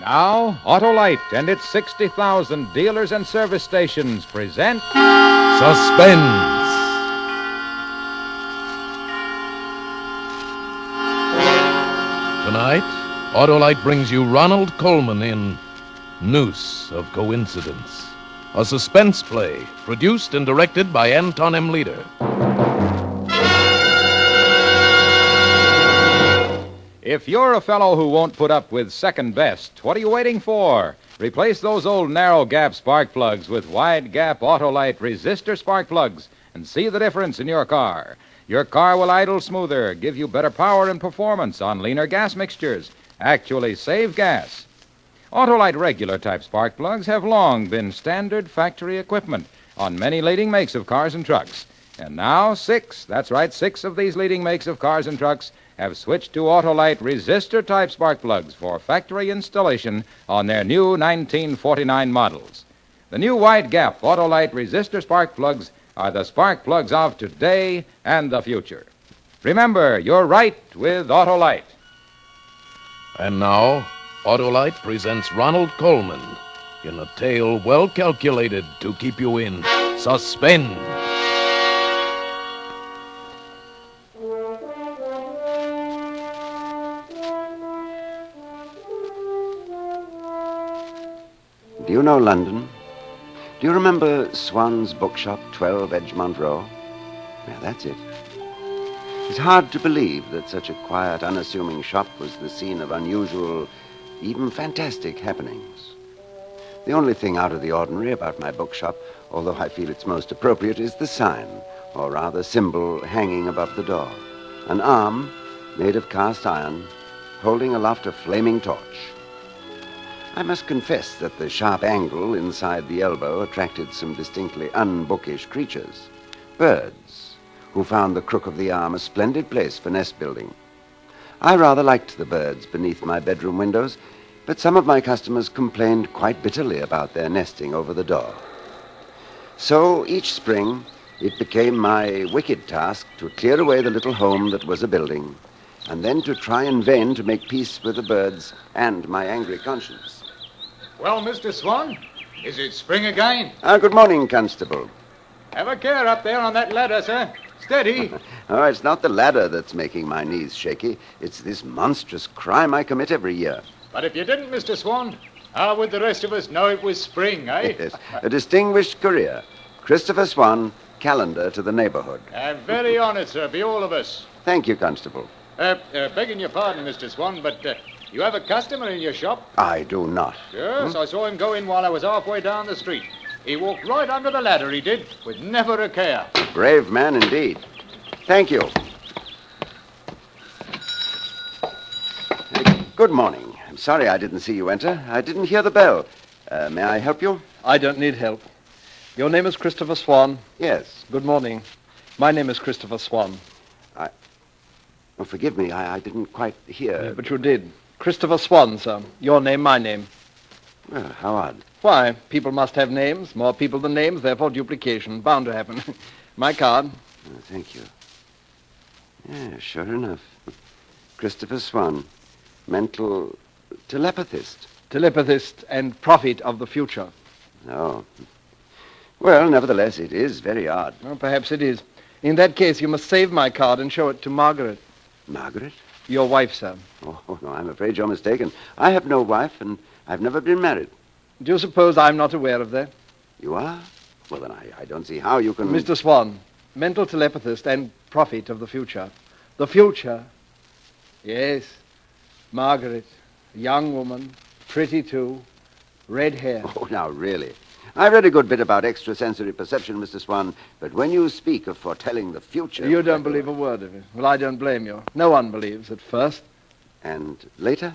Now, Autolite and its 60,000 dealers and service stations present Suspense. Tonight, Autolite brings you Ronald Colman in Noose of Coincidence, a suspense play produced and directed by Anton M. Leader. If you're a fellow who won't put up with second best, what are you waiting for? Replace those old narrow gap spark plugs with wide gap Autolite resistor spark plugs and see the difference in your car. Your car will idle smoother, give you better power and performance on leaner gas mixtures, actually save gas. Autolite regular type spark plugs have long been standard factory equipment on many leading makes of cars and trucks. And now six of these leading makes of cars and trucks have switched to Autolite resistor-type spark plugs for factory installation on their new 1949 models. The new wide-gap Autolite resistor spark plugs are the spark plugs of today and the future. Remember, you're right with Autolite. And now, Autolite presents Ronald Colman in a tale well calculated to keep you in suspense. Do you know London? Do you remember Swan's Bookshop, 12 Edgemont Row? Yeah, that's it. It's hard to believe that such a quiet, unassuming shop was the scene of unusual, even fantastic happenings. The only thing out of the ordinary about my bookshop, although I feel it's most appropriate, is the sign, or rather symbol, hanging above the door. An arm, made of cast iron, holding aloft a flaming torch. I must confess that the sharp angle inside the elbow attracted some distinctly unbookish creatures. Birds, who found the crook of the arm a splendid place for nest building. I rather liked the birds beneath my bedroom windows, but some of my customers complained quite bitterly about their nesting over the door. So each spring, it became my wicked task to clear away the little home that was a building, and then to try in vain to make peace with the birds and my angry conscience. Well, Mr. Swan, is it spring again? Good morning, Constable. Have a care up there on that ladder, sir. Steady. Oh, it's not the ladder that's making my knees shaky. It's this monstrous crime I commit every year. But if you didn't, Mr. Swan, how would the rest of us know it was spring, eh? Yes, a distinguished career. Christopher Swan, calendar to the neighborhood. Very honored, sir, be all of us. Thank you, Constable. Begging your pardon, Mr. Swan, but you have a customer in your shop? I do not. Yes, I saw him go in while I was halfway down the street. He walked right under the ladder, he did, with never a care. Brave man indeed. Thank you. Good morning. I'm sorry I didn't see you enter. I didn't hear the bell. May I help you? I don't need help. Your name is Christopher Swan? Yes. Good morning. My name is Christopher Swan. Oh, forgive me. I didn't quite hear. Yeah, but you did. Christopher Swan, sir. Your name, my name. Well, how odd. Why? People must have names. More people than names, therefore duplication. Bound to happen. My card. Oh, thank you. Yeah, sure enough. Christopher Swan, mental telepathist. Telepathist and prophet of the future. Oh. Well, nevertheless, it is very odd. Well, perhaps it is. In that case, you must save my card and show it to Margaret. Margaret? Your wife, sir. Oh, no, I'm afraid you're mistaken. I have no wife, and I've never been married. Do you suppose I'm not aware of that? You are? Well, then I don't see how you can... Mr. Swan, mental telepathist and prophet of the future. The future. Yes. Margaret, a young woman, pretty too, red hair. Oh, now, really. I read a good bit about extrasensory perception, Mr. Swan, but when you speak of foretelling the future... You don't believe a word of it. Well, I don't blame you. No one believes at first. And later?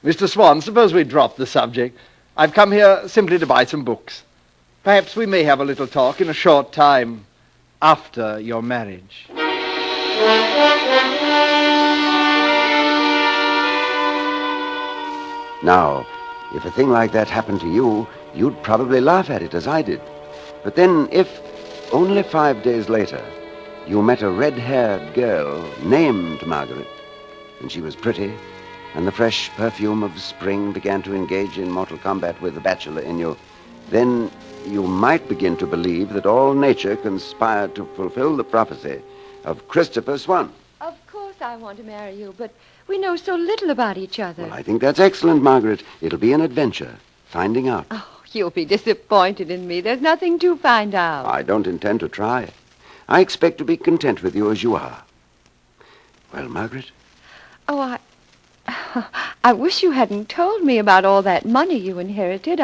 Mr. Swan, suppose we drop the subject. I've come here simply to buy some books. Perhaps we may have a little talk in a short time after your marriage. Now, if a thing like that happened to you, you'd probably laugh at it as I did. But then if, only 5 days later, you met a red-haired girl named Margaret, and she was pretty, and the fresh perfume of spring began to engage in mortal combat with the bachelor in you, then you might begin to believe that all nature conspired to fulfill the prophecy of Christopher Swan. Of course I want to marry you, but we know so little about each other. Well, I think that's excellent, Margaret. It'll be an adventure, finding out. Oh, you'll be disappointed in me. There's nothing to find out. I don't intend to try. I expect to be content with you as you are. Well, Margaret? Oh, I wish you hadn't told me about all that money you inherited.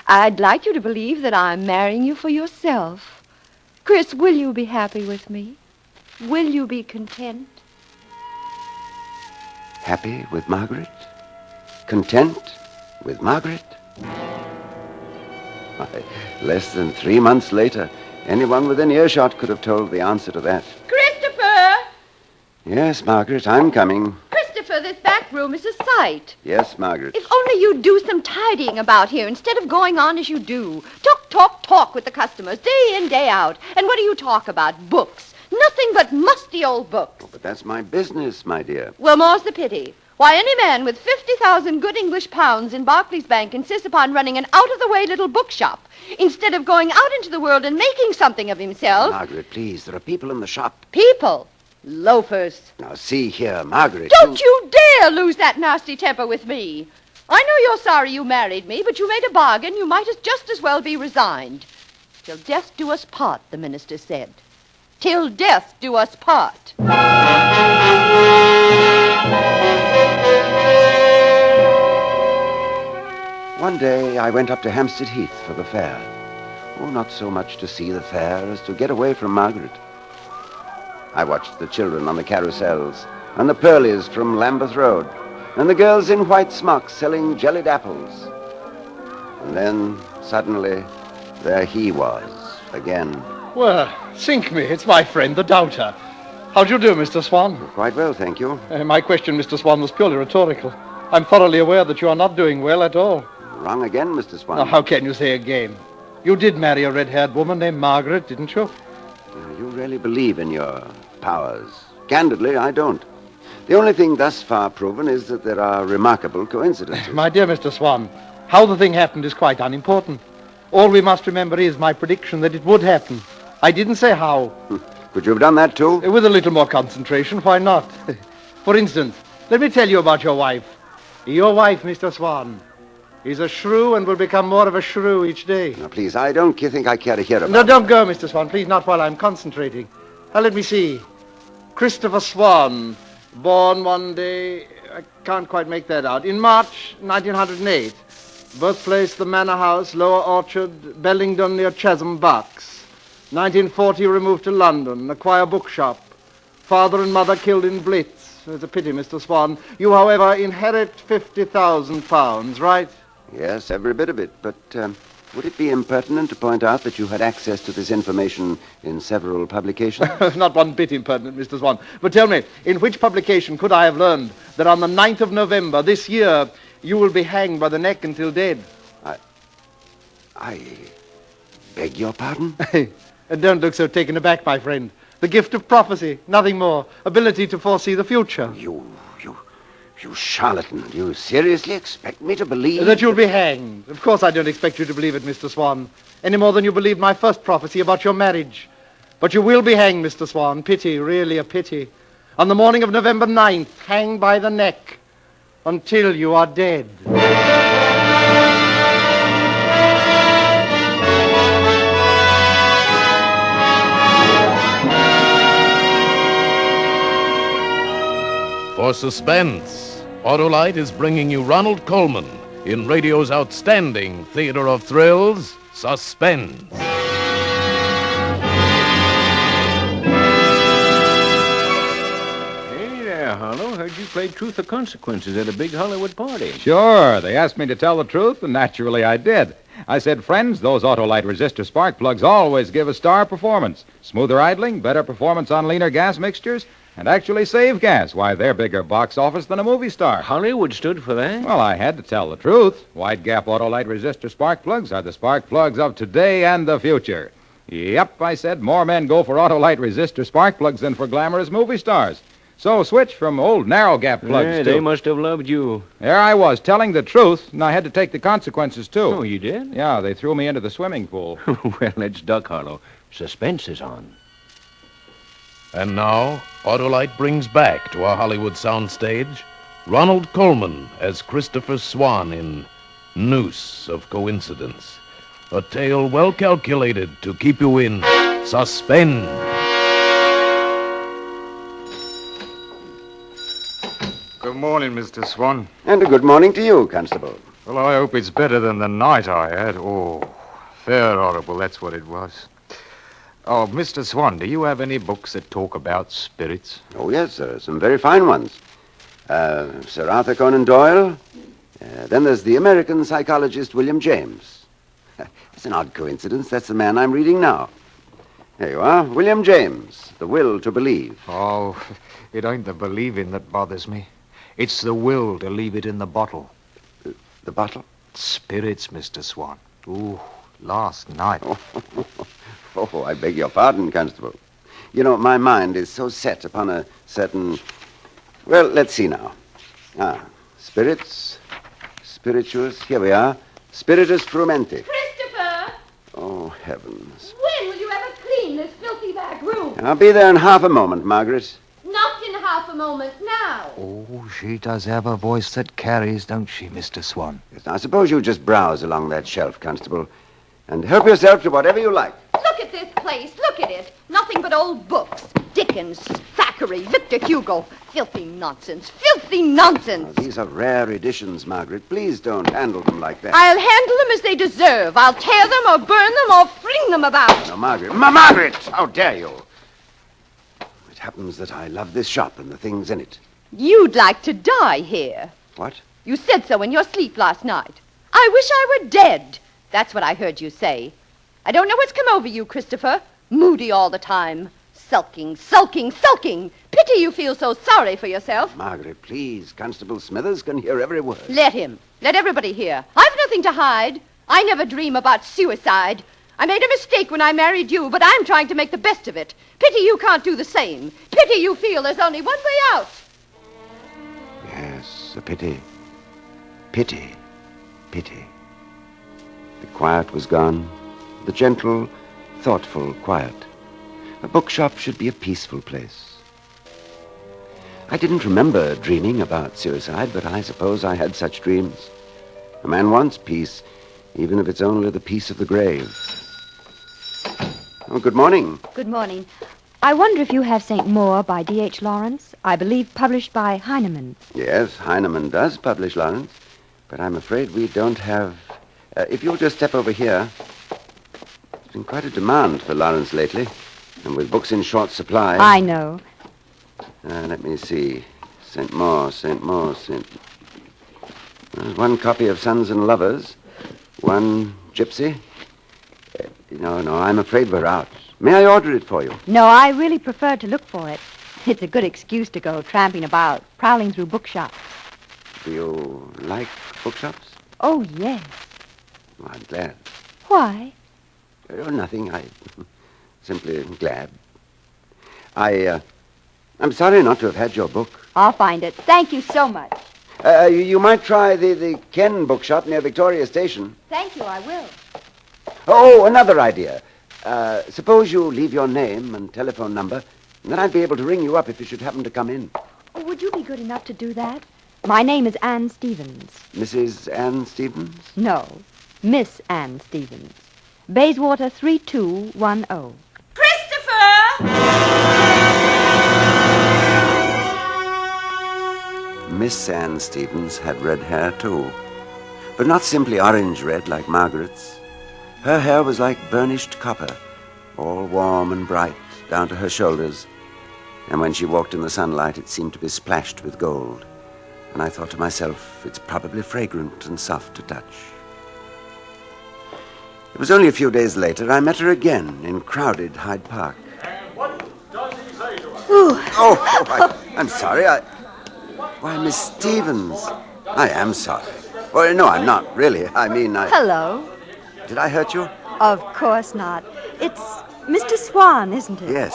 I'd like you to believe that I'm marrying you for yourself. Chris, will you be happy with me? Will you be content? Happy with Margaret? Content with Margaret? Why, less than 3 months later, anyone within earshot could have told the answer to that. Christopher! Yes, Margaret, I'm coming. Christopher, this back room is a sight. Yes, Margaret. If only you'd do some tidying about here instead of going on as you do. Talk with the customers, day in, day out. And what do you talk about? Books. Nothing but musty old books. Oh, but that's my business, my dear. Well, more's the pity. Why, any man with 50,000 good English pounds in Barclays Bank insists upon running an out-of-the-way little bookshop instead of going out into the world and making something of himself. Margaret, please, there are people in the shop. People? Loafers. Now, see here, Margaret. Don't you dare lose that nasty temper with me. I know you're sorry you married me, but you made a bargain. You might just as well be resigned. Till death do us part, the minister said. Till death do us part. One day I went up to Hampstead Heath for the fair. Oh, not so much to see the fair as to get away from Margaret. I watched the children on the carousels, and the Pearlies from Lambeth Road, and the girls in white smocks selling jellied apples. And then, suddenly, there he was, again. Well, sink me, it's my friend, the doubter. How do you do, Mr. Swan? Quite well, thank you. My question, Mr. Swan, was purely rhetorical. I'm thoroughly aware that you are not doing well at all. Wrong again, Mr. Swan. Now, how can you say again? You did marry a red-haired woman named Margaret, didn't you? You really believe in your powers. Candidly, I don't. The only thing thus far proven is that there are remarkable coincidences. My dear Mr. Swan, how the thing happened is quite unimportant. All we must remember is my prediction that it would happen. I didn't say how. Could you have done that, too? With a little more concentration, why not? For instance, let me tell you about your wife. Your wife, Mr. Swan, is a shrew and will become more of a shrew each day. Now, please, I don't think I care to hear about No, don't go, Mr. Swan, please, not while I'm concentrating. Now, let me see. Christopher Swan, born one day, I can't quite make that out, in March 1908. Birthplace, the Manor House, Lower Orchard, Bellingdon near Chesham, Bucks. 1940, removed to London, acquire bookshop. Father and mother killed in Blitz. It's a pity, Mr. Swan. You, however, inherit £50,000, right? Yes, every bit of it. But would it be impertinent to point out that you had access to this information in several publications? Not one bit impertinent, Mr. Swan. But tell me, in which publication could I have learned that on the 9th of November this year you will be hanged by the neck until dead? I beg your pardon? Don't look so taken aback, my friend. The gift of prophecy, nothing more. Ability to foresee the future. You charlatan. Do you seriously expect me to believe... That you'll be hanged. Of course I don't expect you to believe it, Mr. Swan, any more than you believed my first prophecy about your marriage. But you will be hanged, Mr. Swan. Pity, really a pity. On the morning of November 9th, hanged by the neck until you are dead. For Suspense, Autolite is bringing you Ronald Colman in radio's outstanding theater of thrills, Suspense. Hey there, Harlow. Heard you played Truth or Consequences at a big Hollywood party. Sure. They asked me to tell the truth, and naturally I did. I said, friends, those Autolite resistor spark plugs always give a star performance. Smoother idling, better performance on leaner gas mixtures, and actually save gas. Why, they're bigger box office than a movie star. Hollywood stood for that? Well, I had to tell the truth. Wide gap Autolite resistor spark plugs are the spark plugs of today and the future. Yep, I said, more men go for Autolite resistor spark plugs than for glamorous movie stars. So switch from old narrow gap plugs Yeah, to... they must have loved you. There I was, telling the truth, and I had to take the consequences, too. Oh, you did? Yeah, they threw me into the swimming pool. Well, it's Duck Hollow. Suspense is on. And now, Autolite brings back to our Hollywood soundstage Ronald Colman as Christopher Swan in Noose of Coincidence. A tale well calculated to keep you in suspense. Good morning, Mr. Swan. And a good morning to you, Constable. Well, I hope it's better than the night I had. Oh, fair horrible, that's what it was. Oh, Mr. Swan, do you have any books that talk about spirits? Oh, yes, there are some very fine ones. Sir Arthur Conan Doyle. Then there's the American psychologist William James. It's an odd coincidence. That's the man I'm reading now. There you are, William James, The Will to Believe. Oh, it ain't the believing that bothers me. It's the will to leave it in the bottle. The bottle? Spirits, Mr. Swan. Ooh, last night. Oh, I beg your pardon, Constable. You know, my mind is so set upon a certain... Well, let's see now. Spirits, spirituous, here we are. Spiritus frumenti. Christopher! Oh, heavens. When will you ever clean this filthy back room? I'll be there in half a moment, Margaret. Not in half a moment now. Oh, she does have a voice that carries, don't she, Mr. Swan? Yes, now, suppose you just browse along that shelf, Constable, and help yourself to whatever you like. Look at this place. Look at it. Nothing but old books. Dickens, Thackeray, Victor Hugo. Filthy nonsense. Filthy nonsense. Now, these are rare editions, Margaret. Please don't handle them like that. I'll handle them as they deserve. I'll tear them or burn them or fling them about. No, Margaret. Margaret! How dare you? It happens that I love this shop and the things in it. You'd like to die here. What? You said so in your sleep last night. I wish I were dead. That's what I heard you say. I don't know what's come over you, Christopher. Moody all the time. Sulking, sulking, sulking. Pity you feel so sorry for yourself. Margaret, please. Constable Smithers can hear every word. Let him. Let everybody hear. I've nothing to hide. I never dream about suicide. I made a mistake when I married you, but I'm trying to make the best of it. Pity you can't do the same. Pity you feel there's only one way out. Yes, a pity. Pity. Pity. The quiet was gone. The gentle, thoughtful quiet. A bookshop should be a peaceful place. I didn't remember dreaming about suicide, but I suppose I had such dreams. A man wants peace, even if it's only the peace of the grave. Oh, good morning. Good morning. I wonder if you have St. Maur by D.H. Lawrence, I believe published by Heinemann. Yes, Heinemann does publish Lawrence, but I'm afraid we don't have... if you'll just step over here. There's been quite a demand for Lawrence lately, and with books in short supply... I know. Let me see. St. Maur. There's one copy of Sons and Lovers, one Gypsy. No, I'm afraid we're out. May I order it for you? No, I really prefer to look for it. It's a good excuse to go tramping about, prowling through bookshops. Do you like bookshops? Oh, yes. Oh, I'm glad. Why? Oh, nothing. I simply glad. I'm sorry not to have had your book. I'll find it. Thank you so much. You might try the Ken bookshop near Victoria Station. Thank you, I will. Oh, another idea. Suppose you leave your name and telephone number, and then I'd be able to ring you up if you should happen to come in. Oh, would you be good enough to do that? My name is Anne Stevens. Mrs. Anne Stevens? No, Miss Anne Stevens. Bayswater 3210. Christopher! Miss Anne Stevens had red hair, too. But not simply orange red like Margaret's. Her hair was like burnished copper, all warm and bright down to her shoulders. And when she walked in the sunlight, it seemed to be splashed with gold. And I thought to myself, it's probably fragrant and soft to touch. It was only a few days later I met her again in crowded Hyde Park. And what does he say to us? I'm sorry. Why, Miss Stevens, I am sorry. Well, no, I'm not, really. I mean, Hello. Did I hurt you? Of course not. It's Mr. Swan, isn't it? Yes.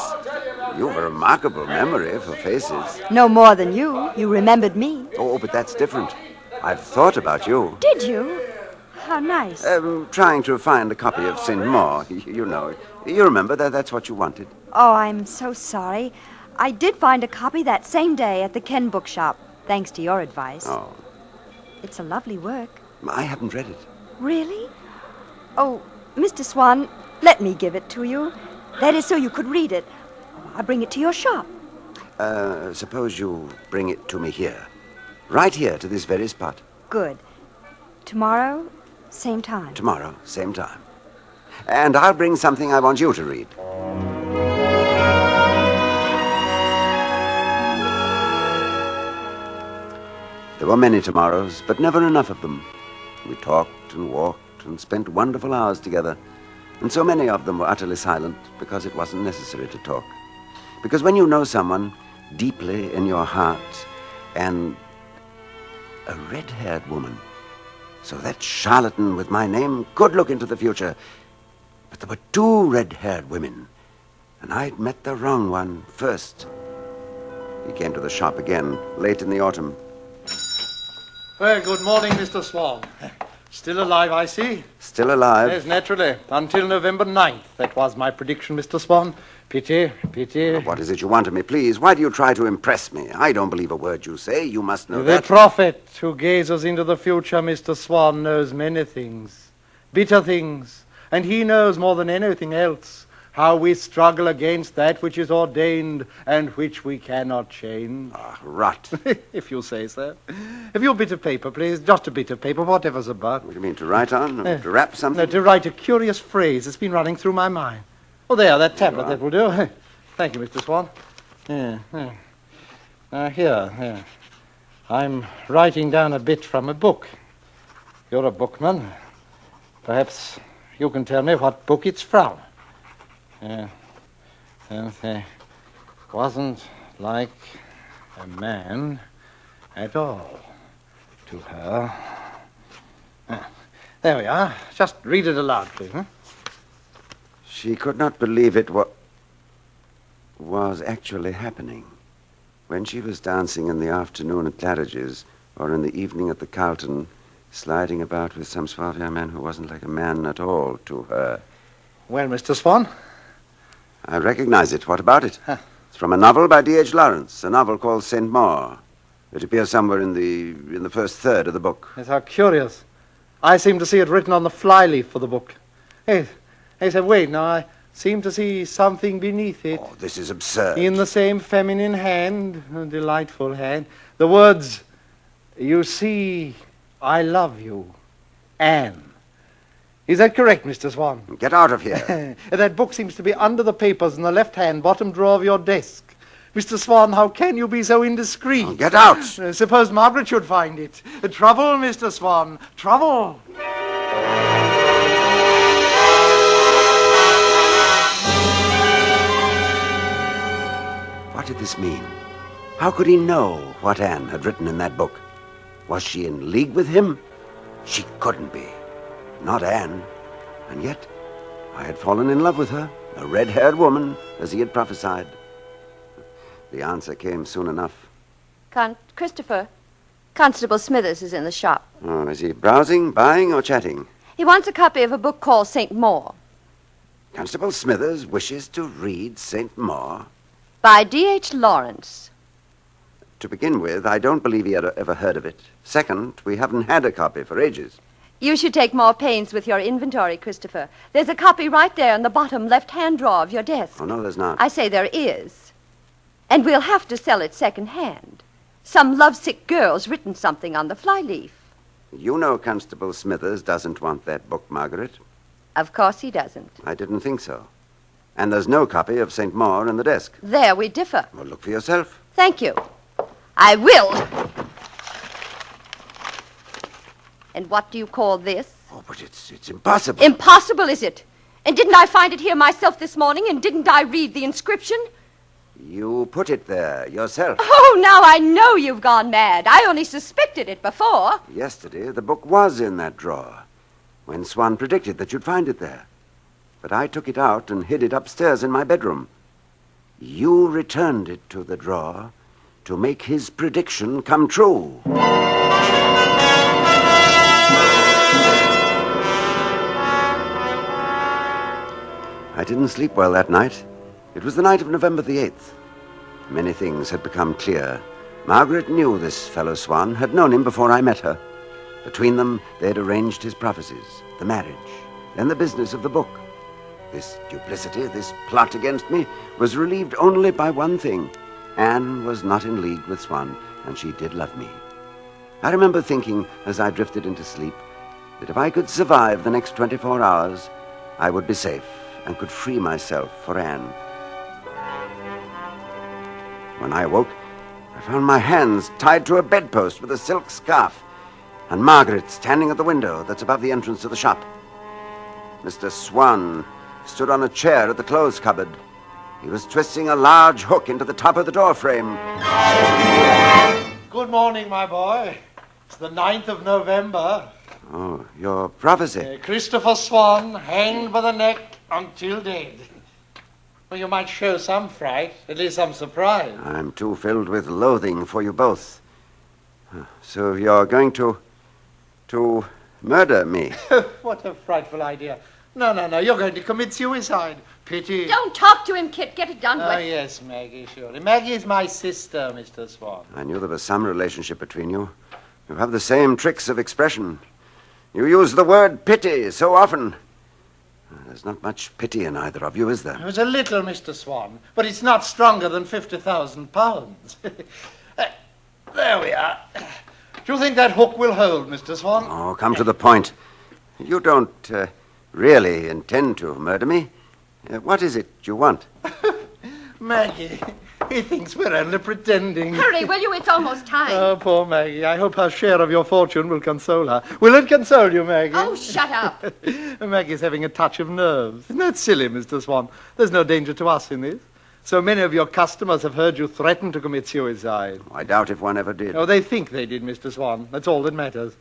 You've a remarkable memory for faces. No more than you. You remembered me. Oh, but that's different. I've thought about you. Did you? How nice. Trying to find a copy of St. Maur. You know. You remember that's what you wanted. Oh, I'm so sorry. I did find a copy that same day at the Ken bookshop, thanks to your advice. Oh. It's a lovely work. I haven't read it. Really? Oh, Mr. Swan, let me give it to you. That is so you could read it. I'll bring it to your shop. Suppose you bring it to me here. Right here, to this very spot. Good. Tomorrow, same time. Tomorrow, same time. And I'll bring something I want you to read. There were many tomorrows, but never enough of them. We talked and walked and spent wonderful hours together. And so many of them were utterly silent because it wasn't necessary to talk. Because when you know someone deeply in your heart, and a red-haired woman, so that charlatan with my name could look into the future. But there were two red-haired women, and I'd met the wrong one first. He came to the shop again, late in the autumn. Well, good morning, Mr. Swan. Still alive, I see. Still alive? Yes, naturally. Until November 9th. That was my prediction, Mr. Swan. Pity, pity. What is it you want of me, please? Why do you try to impress me? I don't believe a word you say. You must know that. The prophet who gazes into the future, Mr. Swan, knows many things. Bitter things. And he knows more than anything else how we struggle against that which is ordained and which we cannot change. Ah, rot. If you say so. Have you a bit of paper, please? Just a bit of paper, whatever's about. What do you mean, to write on? To wrap something? No, to write a curious phrase that's been running through my mind. Oh, there, that tablet, that will do. Thank you, Mr. Swan. Here. I'm writing down a bit from a book. You're a bookman. Perhaps you can tell me what book it's from. Wasn't like a man at all to her. There we are. Just read it aloud, please. She could not believe it was actually happening. When she was dancing in the afternoon at Claridge's, or in the evening at the Carlton, sliding about with some suave young man who wasn't like a man at all to her. Well, Mr. Swan? I recognize it. What about it? It's from a novel by D.H. Lawrence, a novel called St. Maur. It appears somewhere in the first third of the book. Yes, how curious. I seem to see it written on the flyleaf for the book. Hey, said, wait, now I seem to see something beneath it. Oh, this is absurd. In the same feminine hand, a delightful hand, the words, "You see, I love you, Anne." Is that correct, Mr. Swan? Get out of here. That book seems to be under the papers in the left-hand bottom drawer of your desk. Mr. Swan, how can you be so indiscreet? Oh, get out. Suppose Margaret should find it. Trouble, Mr. Swan, trouble. What did this mean? How could he know what Anne had written in that book? Was she in league with him? She couldn't be. Not Anne. And yet, I had fallen in love with her, a red-haired woman, as he had prophesied. The answer came soon enough. Christopher, Constable Smithers is in the shop. Oh, is he browsing, buying, or chatting? He wants a copy of a book called St. Maur. Constable Smithers wishes to read St. Maur? By D.H. Lawrence. To begin with, I don't believe he had ever heard of it. Second, we haven't had a copy for ages. You should take more pains with your inventory, Christopher. There's a copy right there in the bottom left-hand drawer of your desk. Oh, no, there's not. I say there is. And we'll have to sell it second-hand. Some lovesick girl's written something on the flyleaf. You know Constable Smithers doesn't want that book, Margaret. Of course he doesn't. I didn't think so. And there's no copy of St. Maur in the desk. There we differ. Well, look for yourself. Thank you. I will. And what do you call this? Oh, but it's impossible. Impossible, is it? And didn't I find it here myself this morning, and didn't I read the inscription? You put it there yourself. Oh, now I know you've gone mad. I only suspected it before. Yesterday, the book was in that drawer, when Swan predicted that you'd find it there. But I took it out and hid it upstairs in my bedroom. you returned it to the drawer to make his prediction come true. I didn't sleep well that night. It was the night of November the 8th. Many things had become clear. Margaret knew this fellow Swan, had known him before I met her. Between them, they had arranged his prophecies, the marriage, then the business of the book. This duplicity, this plot against me, was relieved only by one thing. Anne was not in league with Swan, and she did love me. I remember thinking, as I drifted into sleep, that if I could survive the next 24 hours, I would be safe and could free myself for Anne. When I awoke, I found my hands tied to a bedpost with a silk scarf, and Margaret standing at the window that's above the entrance to the shop. Mr. Swan stood on a chair at the clothes cupboard. He was twisting a large hook into the top of the door frame. Good morning, my boy. It's the 9th of November. Oh, your prophecy. Christopher Swan, hanged by the neck until dead. Well, you might show some fright, at least some surprise. I'm too filled with loathing for you both. So you're going to murder me? What a frightful idea. No, you're going to commit suicide. Pity. Don't talk to him, Kit. Get it done with. Oh, yes, Maggie, surely. Maggie is my sister, Mr. Swan. I knew there was some relationship between you. You have the same tricks of expression. You use the word pity so often. There's not much pity in either of you, is there? There's a little, Mr. Swan, but it's not stronger than 50,000 pounds. There we are. Do you think that hook will hold, Mr. Swan? Oh, come to the point. You don't really intend to murder me. What is it you want? Maggie, he thinks we're only pretending. Hurry, will you? It's almost time. Oh, poor Maggie. I hope her share of your fortune will console her. Will it console you, Maggie? Oh, shut up. Maggie's having a touch of nerves. Isn't that silly, Mr. Swan? There's no danger to us in this. So many of your customers have heard you threaten to commit suicide. I doubt if one ever did. Oh, they think they did, Mr. Swan. That's all that matters.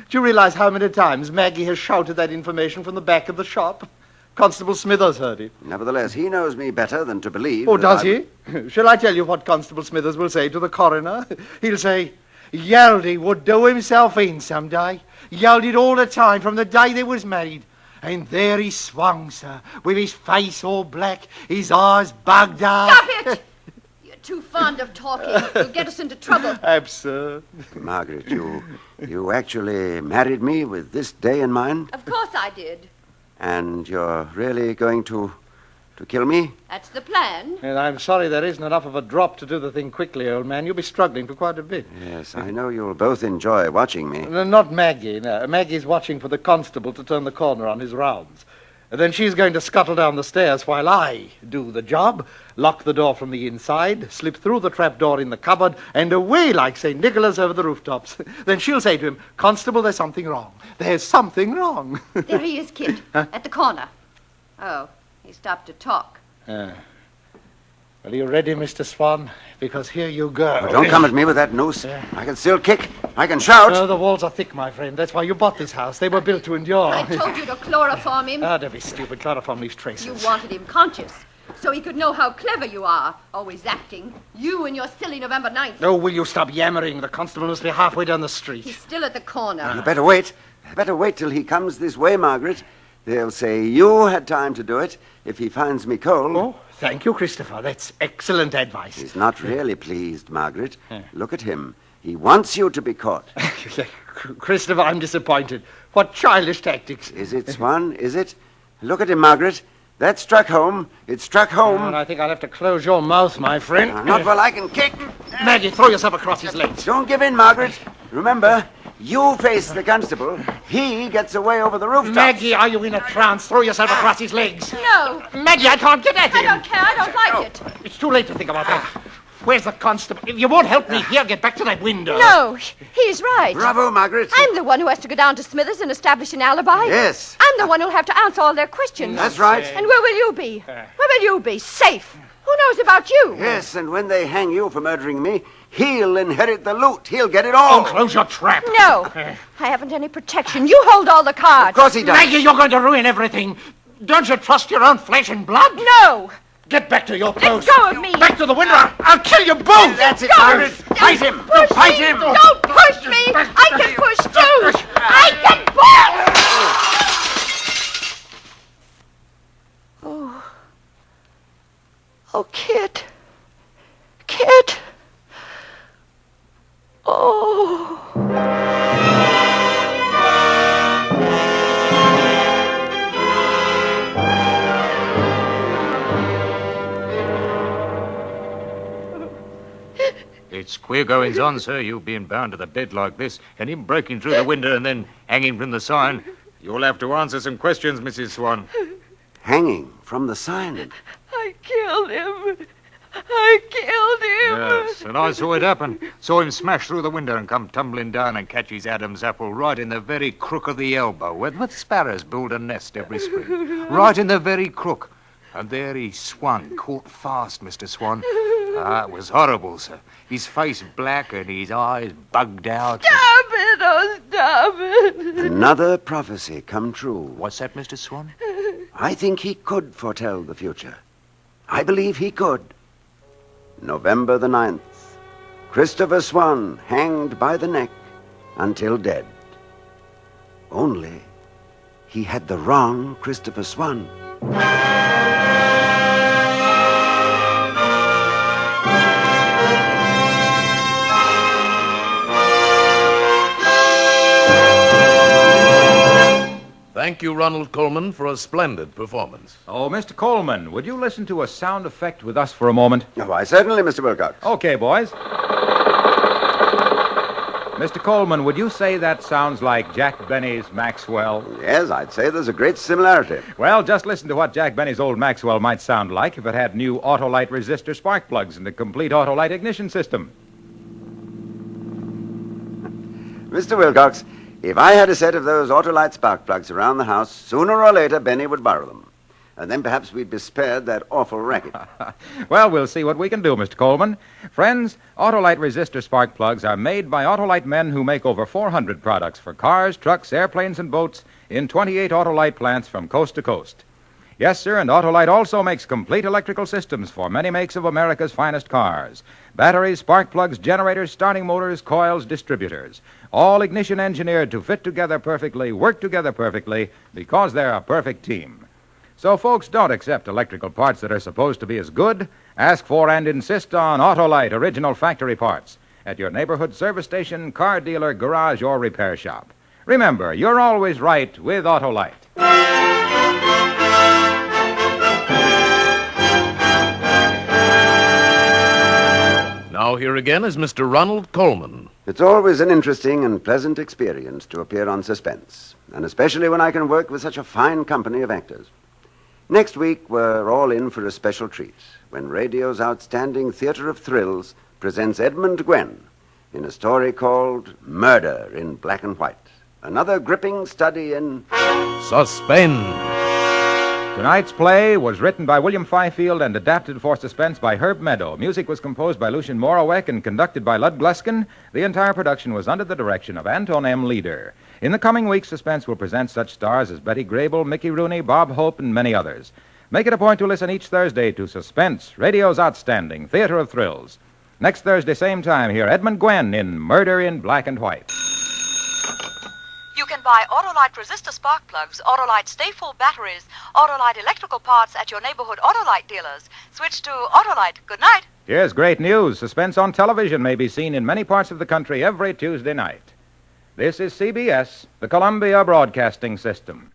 Do you realize how many times Maggie has shouted that information from the back of the shop? Constable Smithers heard it. Nevertheless, he knows me better than to believe. Oh, does he? Shall I tell you what Constable Smithers will say to the coroner? He'll say, Yaldy would do himself in some day. Yelled all the time from the day they was married. And there he swung, sir, with his face all black, his eyes bugged out. Stop it! You're too fond of talking. You'll get us into trouble. Absurd. Margaret, you actually married me with this day in mind? Of course I did. And you're really going to kill me? That's the plan. And I'm sorry there isn't enough of a drop to do the thing quickly, old man. You'll be struggling for quite a bit. Yes, I know you'll both enjoy watching me. No, not Maggie, no. Maggie's watching for the constable to turn the corner on his rounds. And then she's going to scuttle down the stairs while I do the job, lock the door from the inside, slip through the trap door in the cupboard, and away like St. Nicholas over the rooftops. Then she'll say to him, Constable, there's something wrong. There's something wrong. There he is, Kit, at the corner. Oh, he stopped to talk. Well, are you ready, Mr. Swan? Because here you go. Oh, don't come at me with that noose. I can still kick. I can shout. Oh, the walls are thick, my friend. That's why you bought this house. They were built to endure. I told you to chloroform him. Ah, don't be stupid. Chloroform leaves traces. You wanted him conscious, so he could know how clever you are. Always acting. You and your silly November 9th. Oh, will you stop yammering? The constable must be halfway down the street. He's still at the corner. You better wait. Better wait till he comes this way, Margaret. They'll say you had time to do it if he finds me cold. Oh, thank you, Christopher. That's excellent advice. He's not really pleased, Margaret. Look at him. He wants you to be caught. Christopher, I'm disappointed. What childish tactics. Is it, Swan? Is it? Look at him, Margaret. That struck home. It struck home. Oh, and I think I'll have to close your mouth, my friend. Not while I can kick. Maggie, throw yourself across his legs. Don't give in, Margaret. Remember, you face the constable. He gets away over the rooftop. Maggie, are you in a trance? Throw yourself across his legs. No. Maggie, I can't get at him. I don't care. I don't like it. It's too late to think about that. Where's the constable? If you won't help me here, get back to that window. No, he's right. Bravo, Margaret. I'm the one who has to go down to Smithers and establish an alibi. Yes. I'm the one who'll have to answer all their questions. That's right. And where will you be? Where will you be? Safe. Who knows about you? Yes, and when they hang you for murdering me, he'll inherit the loot. He'll get it all. Oh, close your trap. No. I haven't any protection. You hold all the cards. Of course he does. Maggie, you're going to ruin everything. Don't you trust your own flesh and blood? No. Get back to your post. Let go of me. Back to the window. I'll kill you both. That's it, Go. Margaret. Fight him. Push Fight me. him. Don't push me. I can push too. I can push. Oh. Oh, Kit. Kit. Oh. It's queer goings on, sir, you being bound to the bed like this, and him breaking through the window and then hanging from the sign. You'll have to answer some questions, Mrs. Swan. Hanging from the sign. I killed him. I killed him. Yes, and I saw it happen. Saw him smash through the window and come tumbling down and catch his Adam's apple right in the very crook of the elbow, where the sparrows build a nest every spring. Right in the very crook. And there he swung, caught fast, Mr. Swan. Ah, it was horrible, sir. His face black and his eyes bugged out. Stop it. Oh, stop it. Another prophecy come true. What's that, Mr. Swan? I think he could foretell the future. I believe he could. November the 9th. Christopher Swan hanged by the neck until dead. Only he had the wrong Christopher Swan. Thank you, Ronald Coleman, for a splendid performance. Oh, Mr. Coleman, would you listen to a sound effect with us for a moment? Oh, why, certainly, Mr. Wilcox. Okay, boys. Mr. Coleman, would you say that sounds like Jack Benny's Maxwell? Yes, I'd say there's a great similarity. Well, just listen to what Jack Benny's old Maxwell might sound like if it had new Autolite resistor spark plugs and a complete Autolite ignition system. Mr. Wilcox, if I had a set of those Autolite spark plugs around the house, sooner or later Benny would borrow them. And then perhaps we'd be spared that awful racket. Well, we'll see what we can do, Mr. Coleman. Friends, Autolite resistor spark plugs are made by Autolite men who make over 400 products for cars, trucks, airplanes, and boats in 28 Autolite plants from coast to coast. Yes, sir, and Autolite also makes complete electrical systems for many makes of America's finest cars. Batteries, spark plugs, generators, starting motors, coils, distributors. All ignition engineered to fit together perfectly, work together perfectly, because they're a perfect team. So, folks, don't accept electrical parts that are supposed to be as good. Ask for and insist on Autolite original factory parts at your neighborhood service station, car dealer, garage, or repair shop. Remember, you're always right with Autolite. Now here again is Mr. Ronald Coleman. It's always an interesting and pleasant experience to appear on Suspense, and especially when I can work with such a fine company of actors. Next week, we're all in for a special treat when radio's outstanding theater of thrills presents Edmund Gwenn in a story called Murder in Black and White. Another gripping study in Suspense. Tonight's play was written by William Fifield and adapted for Suspense by Herb Meadow. Music was composed by Lucien Morawek and conducted by Lud Gluskin. The entire production was under the direction of Anton M. Leader. In the coming weeks, Suspense will present such stars as Betty Grable, Mickey Rooney, Bob Hope, and many others. Make it a point to listen each Thursday to Suspense, radio's outstanding theater of thrills. Next Thursday, same time, hear Edmund Gwenn in Murder in Black and White. You can buy Autolite resistor spark plugs, Autolite stay-full batteries, Autolite electrical parts at your neighborhood Autolite dealers. Switch to Autolite. Good night. Here's great news. Suspense on television may be seen in many parts of the country every Tuesday night. This is CBS, the Columbia Broadcasting System.